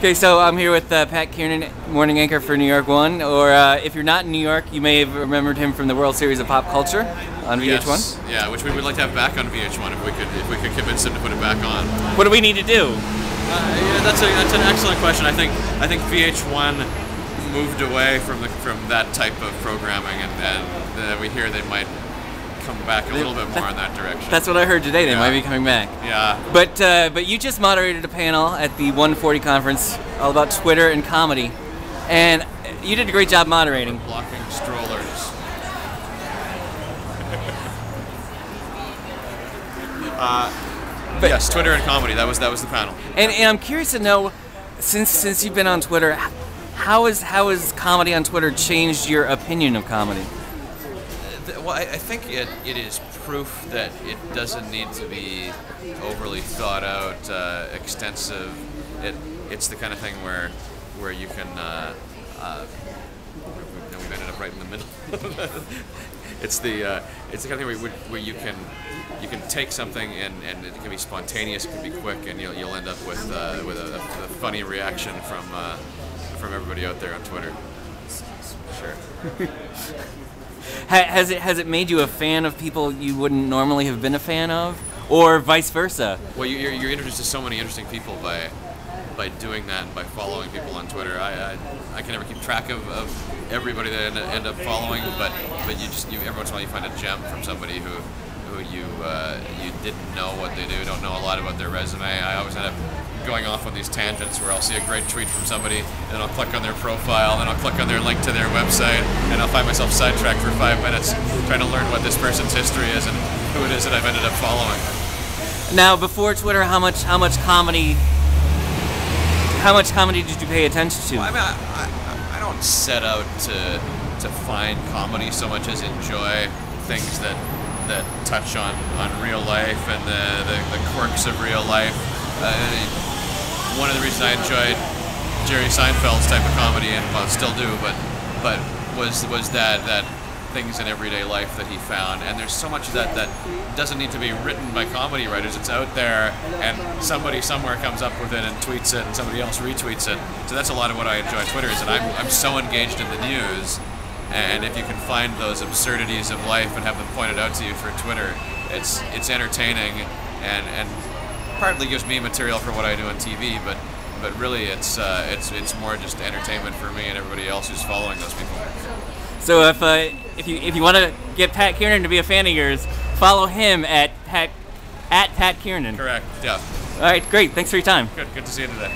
Okay, so I'm here with Pat Kiernan, morning anchor for New York 1, or if you're not in New York, you may have remembered him from the World Series of Pop Culture on VH1. Yes. Yeah, which we would like to have back on VH1 if we could convince him to put it back on. What do we need to do? Yeah, that's an excellent question. I think VH1 moved away from that type of programming, and we hear they might come back a little bit more in that direction. That's what I heard today. They might be coming back. Yeah. But you just moderated a panel at the 140 conference all about Twitter and comedy, and you did a great job moderating. Blocking strollers. Yes, Twitter and comedy. That was the panel. And I'm curious to know, since you've been on Twitter, how has comedy on Twitter changed your opinion of comedy? Well, I think it is proof that it doesn't need to be overly thought out, extensive. It's the kind of thing where you can. We've ended up right in the middle. It's the kind of thing where you can take something and it can be spontaneous, it can be quick, and you'll end up with a funny reaction from everybody out there on Twitter. Sure. Has it made you a fan of people you wouldn't normally have been a fan of, or vice versa? Well, you're introduced to so many interesting people by doing that and by following people on Twitter. I can never keep track of everybody that I end up following, but every once in a while you find a gem from somebody who you didn't know what they do, don't know a lot about their resume. I always end up going off on these tangents where I'll see a great tweet from somebody, and I'll click on their profile, and then I'll click on their link to their website, and I'll find myself sidetracked for 5 minutes trying to learn what this person's history is and who it is that I've ended up following. Now, before Twitter, how much comedy did you pay attention to? Well, I mean, I don't set out to find comedy so much as enjoy things that touch on real life and the quirks of real life. One of the reasons I enjoyed Jerry Seinfeld's type of comedy, and well, still do, but was that things in everyday life that he found. And there's so much of that doesn't need to be written by comedy writers. It's out there, and somebody somewhere comes up with it and tweets it, and somebody else retweets it. So that's a lot of what I enjoy Twitter, is that I'm so engaged in the news, and if you can find those absurdities of life and have them pointed out to you through Twitter, it's entertaining and partly gives me material for what I do on TV, but really it's more just entertainment for me and everybody else who's following those people. So if you want to get Pat Kiernan to be a fan of yours, follow him at Pat Kiernan. Correct. Yeah. All right, great. Thanks for your time. Good to see you today.